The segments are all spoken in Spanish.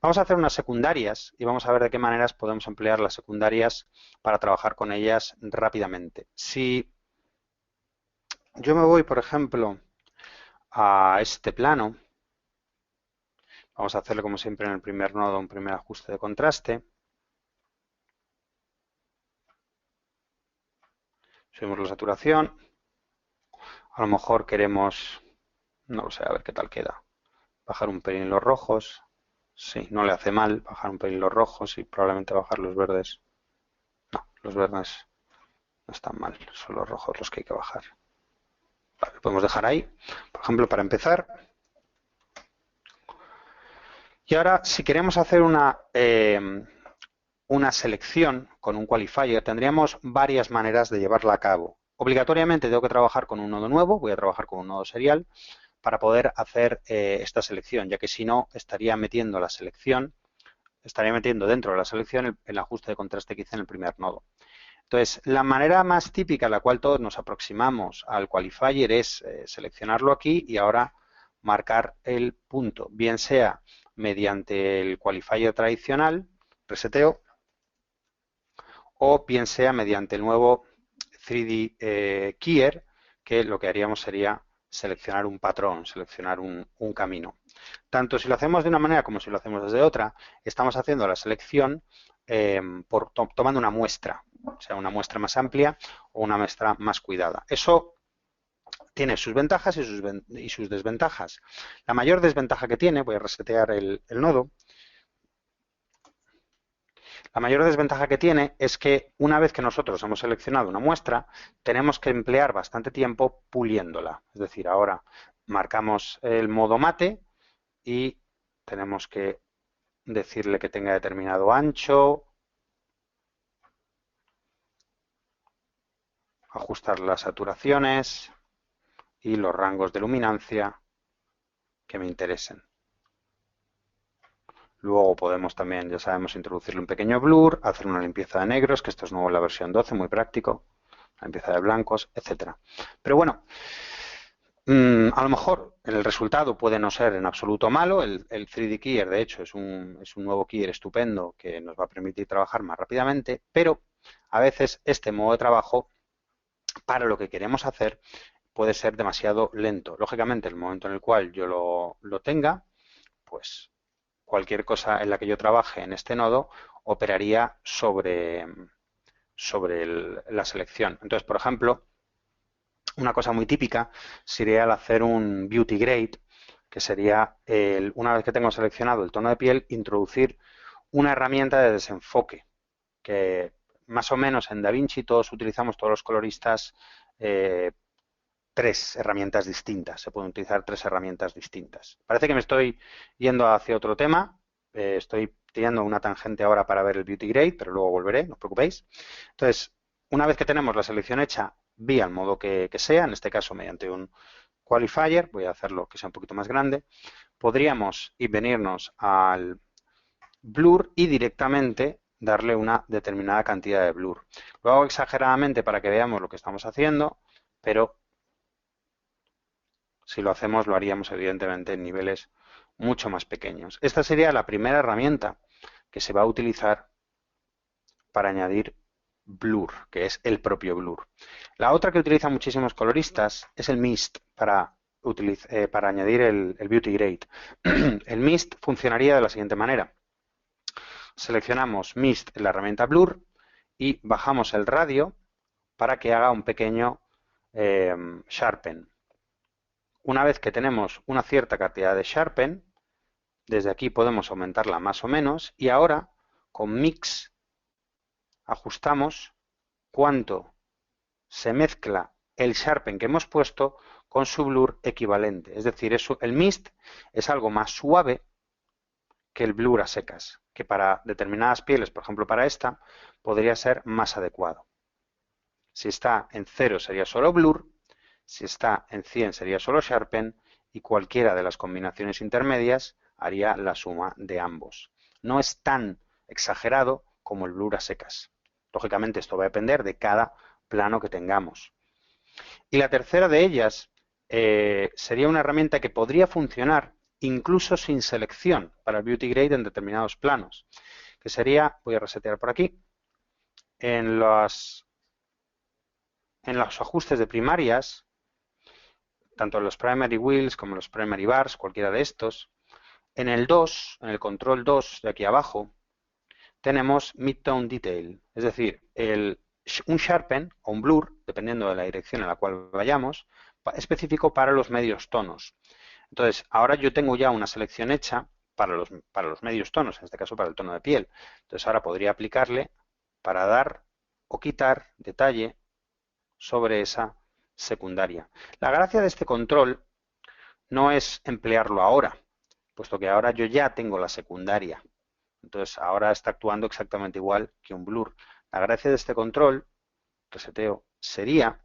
Vamos a hacer unas secundarias y vamos a ver de qué maneras podemos emplear las secundarias para trabajar con ellas rápidamente. Si yo me voy, por ejemplo, a este plano, vamos a hacerle como siempre en el primer nodo un primer ajuste de contraste. Subimos la saturación. A lo mejor queremos, no lo sé, a ver qué tal queda. Bajar un pelín los rojos. Sí, no le hace mal bajar un pelín los rojos y probablemente bajar los verdes. No, los verdes no están mal, son los rojos los que hay que bajar. Vale, lo podemos dejar ahí, por ejemplo, para empezar. Y ahora, si queremos hacer una selección con un qualifier, tendríamos varias maneras de llevarla a cabo. Obligatoriamente tengo que trabajar con un nodo nuevo, voy a trabajar con un nodo serial para poder hacer esta selección, ya que si no estaría metiendo la selección, estaría metiendo dentro de la selección el ajuste de contraste que hice en el primer nodo. Entonces, la manera más típica en la cual todos nos aproximamos al qualifier es seleccionarlo aquí y ahora marcar el punto, bien sea mediante el qualifier tradicional, reseteo, o bien sea mediante el nuevo 3D Keyer, que lo que haríamos sería seleccionar un patrón, seleccionar un camino. Tanto si lo hacemos de una manera como si lo hacemos desde otra, estamos haciendo la selección tomando una muestra, o sea, una muestra más amplia o una muestra más cuidada. Eso tiene sus ventajas y sus desventajas. La mayor desventaja que tiene, voy a resetear el nodo, la mayor desventaja que tiene es que una vez que nosotros hemos seleccionado una muestra, tenemos que emplear bastante tiempo puliéndola. Es decir, ahora marcamos el modo mate y tenemos que decirle que tenga determinado ancho, ajustar las saturaciones y los rangos de luminancia que me interesen. Luego podemos también, ya sabemos, introducirle un pequeño blur, hacer una limpieza de negros, que esto es nuevo en la versión 12, muy práctico, la limpieza de blancos, etcétera. Pero bueno, a lo mejor el resultado puede no ser en absoluto malo. El 3D Keyer, de hecho, es un nuevo keyer estupendo que nos va a permitir trabajar más rápidamente, pero a veces este modo de trabajo, para lo que queremos hacer, puede ser demasiado lento. Lógicamente, el momento en el cual yo lo tenga, pues cualquier cosa en la que yo trabaje en este nodo operaría sobre la selección. Entonces, por ejemplo, una cosa muy típica sería el hacer un beauty grade, que sería, una vez que tengo seleccionado el tono de piel, introducir una herramienta de desenfoque, que más o menos en DaVinci todos utilizamos, todos los coloristas, tres herramientas distintas. Se pueden utilizar tres herramientas distintas. Parece que me estoy yendo hacia otro tema. Estoy tirando una tangente ahora para ver el beauty grade, pero luego volveré, no os preocupéis. Entonces, una vez que tenemos la selección hecha, vía el modo que sea, en este caso mediante un qualifier, voy a hacerlo que sea un poquito más grande, podríamos venirnos al blur y directamente darle una determinada cantidad de blur. Lo hago exageradamente para que veamos lo que estamos haciendo, pero si lo hacemos, lo haríamos evidentemente en niveles mucho más pequeños. Esta sería la primera herramienta que se va a utilizar para añadir blur, que es el propio blur. La otra que utilizan muchísimos coloristas es el mist para añadir el beauty grade. El mist funcionaría de la siguiente manera. Seleccionamos mist en la herramienta blur y bajamos el radio para que haga un pequeño sharpen. Una vez que tenemos una cierta cantidad de sharpen, desde aquí podemos aumentarla más o menos y ahora con mix ajustamos cuánto se mezcla el sharpen que hemos puesto con su blur equivalente. Es decir, el mist es algo más suave que el blur a secas, que para determinadas pieles, por ejemplo para esta, podría ser más adecuado. Si está en 0 sería solo blur, si está en 100 sería solo sharpen y cualquiera de las combinaciones intermedias haría la suma de ambos. No es tan exagerado como el blur a secas. Lógicamente esto va a depender de cada plano que tengamos. Y la tercera de ellas sería una herramienta que podría funcionar incluso sin selección para el Beauty Grade en determinados planos, que sería, voy a resetear por aquí, en los ajustes de primarias, tanto en los Primary Wheels como en los Primary Bars, cualquiera de estos, en el 2, en el control 2 de aquí abajo, tenemos Midtone Detail, es decir, un Sharpen o un Blur, dependiendo de la dirección en la cual vayamos, específico para los medios tonos. Entonces, ahora yo tengo ya una selección hecha para los medios tonos, en este caso para el tono de piel. Entonces, ahora podría aplicarle para dar o quitar detalle sobre esa secundaria. La gracia de este control no es emplearlo ahora, puesto que ahora yo ya tengo la secundaria. Entonces, ahora está actuando exactamente igual que un blur. La gracia de este control, reseteo, sería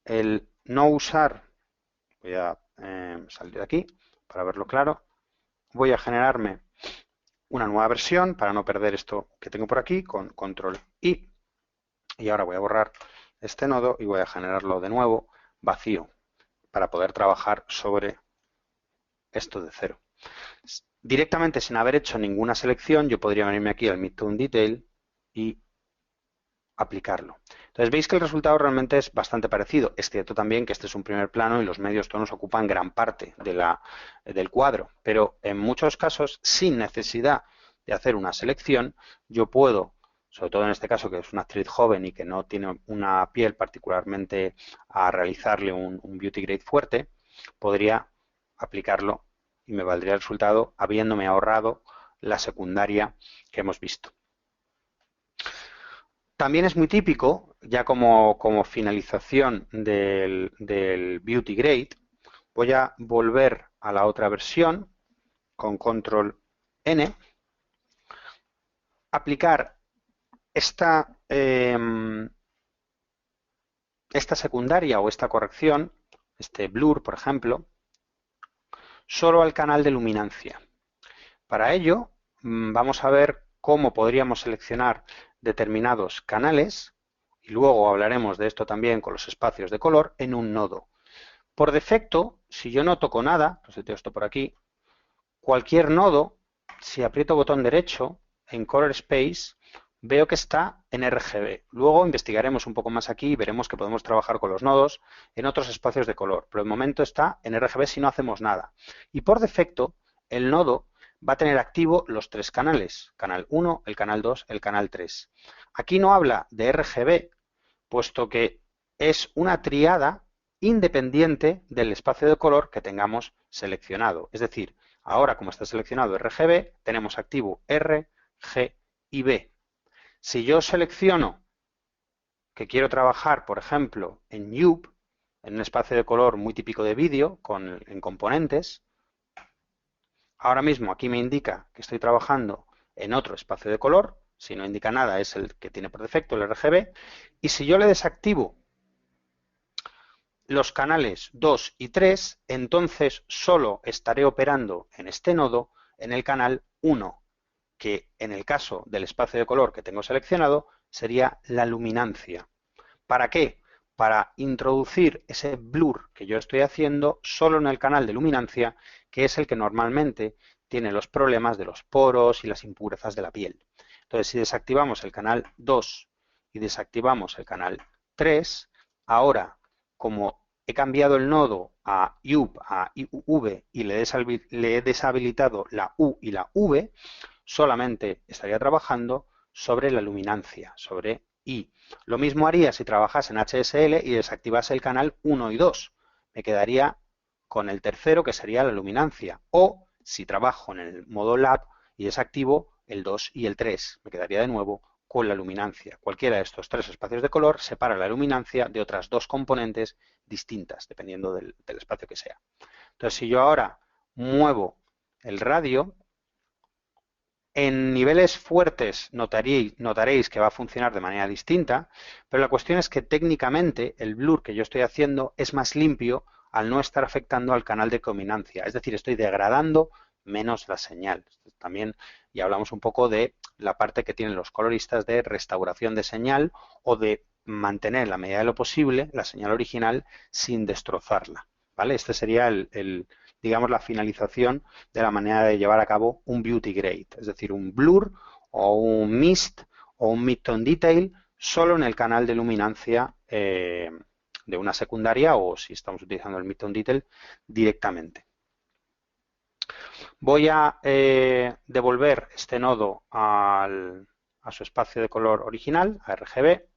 el no usar, voy a salir de aquí para verlo claro, voy a generarme una nueva versión para no perder esto que tengo por aquí con control I, y ahora voy a borrar este nodo y voy a generarlo de nuevo vacío para poder trabajar sobre esto de cero. Directamente sin haber hecho ninguna selección, yo podría venirme aquí al Midtone Detail y aplicarlo. Entonces veis que el resultado realmente es bastante parecido. Es cierto también que este es un primer plano y los medios tonos ocupan gran parte del cuadro, pero en muchos casos, sin necesidad de hacer una selección, yo puedo, sobre todo en este caso que es una actriz joven y que no tiene una piel particularmente a realizarle un beauty grade fuerte, podría aplicarlo y me valdría el resultado habiéndome ahorrado la secundaria que hemos visto. También es muy típico, ya como finalización del Beauty Grade, voy a volver a la otra versión con control N, aplicar esta secundaria o esta corrección, este blur, por ejemplo, solo al canal de luminancia. Para ello, vamos a ver cómo podríamos seleccionar determinados canales, y luego hablaremos de esto también con los espacios de color, en un nodo. Por defecto, si yo no toco nada, reseteo esto por aquí, cualquier nodo, si aprieto botón derecho en Color Space, veo que está en RGB. Luego investigaremos un poco más aquí y veremos que podemos trabajar con los nodos en otros espacios de color, pero de momento está en RGB si no hacemos nada. Y por defecto, el nodo va a tener activo los tres canales, canal 1, el canal 2, el canal 3. Aquí no habla de RGB, puesto que es una triada independiente del espacio de color que tengamos seleccionado. Es decir, ahora como está seleccionado RGB, tenemos activo R, G y B. Si yo selecciono que quiero trabajar, por ejemplo, en Hue, en un espacio de color muy típico de vídeo, en componentes, ahora mismo aquí me indica que estoy trabajando en otro espacio de color, si no indica nada es el que tiene por defecto el RGB, y si yo le desactivo los canales 2 y 3, entonces solo estaré operando en este nodo en el canal 1, que en el caso del espacio de color que tengo seleccionado sería la luminancia. ¿Para qué? Para introducir ese blur que yo estoy haciendo solo en el canal de luminancia, que es el que normalmente tiene los problemas de los poros y las impurezas de la piel. Entonces, si desactivamos el canal 2 y desactivamos el canal 3, ahora, como he cambiado el nodo a UV, a IV y le he deshabilitado la U y la V, solamente estaría trabajando sobre la luminancia, sobre I. Lo mismo haría si trabajase en HSL y desactivase el canal 1 y 2. Me quedaría con el tercero, que sería la luminancia. O si trabajo en el modo Lab y desactivo el 2 y el 3, me quedaría de nuevo con la luminancia. Cualquiera de estos tres espacios de color separa la luminancia de otras dos componentes distintas, dependiendo del espacio que sea. Entonces, si yo ahora muevo el radio, en niveles fuertes notaréis que va a funcionar de manera distinta, pero la cuestión es que técnicamente el blur que yo estoy haciendo es más limpio al no estar afectando al canal de cominancia. Es decir, estoy degradando menos la señal. También ya hablamos un poco de la parte que tienen los coloristas de restauración de señal o de mantener en la medida de lo posible la señal original sin destrozarla. ¿Vale? Este sería digamos, la finalización de la manera de llevar a cabo un beauty grade, es decir, un blur o un mist o un mid-tone detail solo en el canal de luminancia de una secundaria o si estamos utilizando el mid-tone detail directamente. Voy a devolver este nodo a su espacio de color original, a RGB,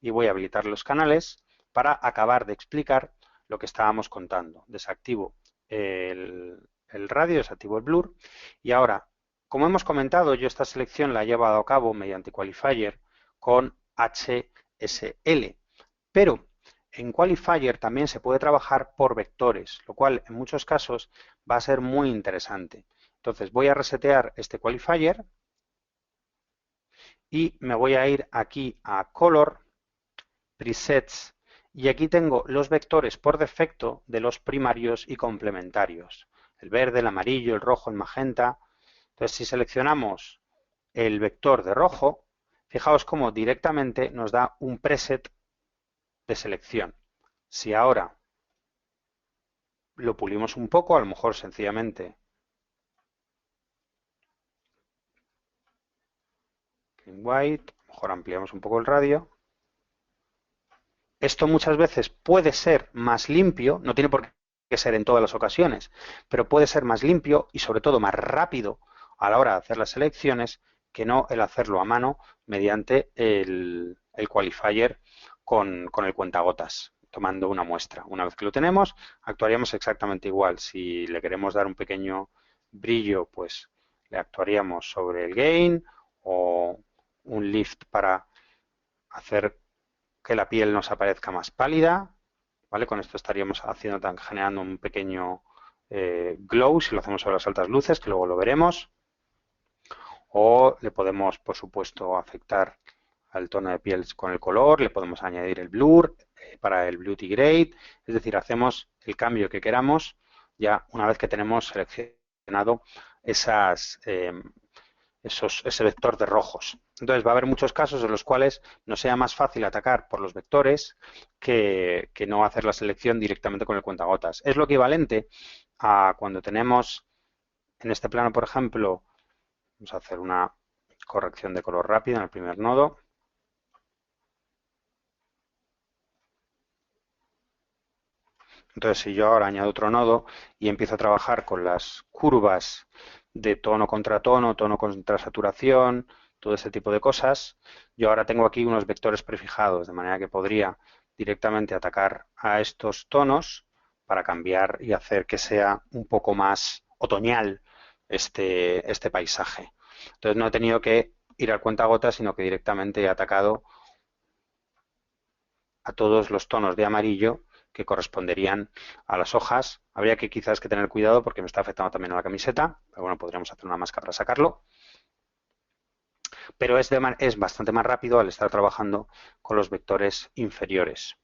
y voy a habilitar los canales para acabar de explicar lo que estábamos contando. Desactivo el radio, desactivo el blur, y ahora, como hemos comentado, yo esta selección la he llevado a cabo mediante Qualifier con HSL, pero en Qualifier también se puede trabajar por vectores, lo cual en muchos casos va a ser muy interesante. Entonces voy a resetear este Qualifier y me voy a ir aquí a Color, Presets, y aquí tengo los vectores por defecto de los primarios y complementarios. El verde, el amarillo, el rojo, el magenta. Entonces si seleccionamos el vector de rojo, fijaos cómo directamente nos da un preset de selección. Si ahora lo pulimos un poco, a lo mejor sencillamente clean white, a lo mejor ampliamos un poco el radio. Esto muchas veces puede ser más limpio, no tiene por qué ser en todas las ocasiones, pero puede ser más limpio y sobre todo más rápido a la hora de hacer las selecciones que no el hacerlo a mano mediante el qualifier con el cuentagotas, tomando una muestra. Una vez que lo tenemos, actuaríamos exactamente igual. Si le queremos dar un pequeño brillo, pues le actuaríamos sobre el gain o un lift para hacer que la piel nos aparezca más pálida, ¿vale? Con esto estaríamos generando un pequeño glow si lo hacemos sobre las altas luces, que luego lo veremos. O le podemos, por supuesto, afectar al tono de piel con el color, le podemos añadir el blur para el beauty grade, es decir, hacemos el cambio que queramos ya una vez que tenemos seleccionado ese vector de rojos. Entonces va a haber muchos casos en los cuales nos sea más fácil atacar por los vectores que no hacer la selección directamente con el cuentagotas. Es lo equivalente a cuando tenemos en este plano, por ejemplo, vamos a hacer una corrección de color rápida en el primer nodo. Entonces, si yo ahora añado otro nodo y empiezo a trabajar con las curvas de tono contra saturación, todo ese tipo de cosas, yo ahora tengo aquí unos vectores prefijados, de manera que podría directamente atacar a estos tonos para cambiar y hacer que sea un poco más otoñal este paisaje. Entonces no he tenido que ir al cuentagotas, sino que directamente he atacado a todos los tonos de amarillo que corresponderían a las hojas. Habría que quizás que tener cuidado porque me está afectando también a la camiseta, pero bueno, podríamos hacer una máscara para sacarlo. Pero es bastante más rápido al estar trabajando con los vectores inferiores.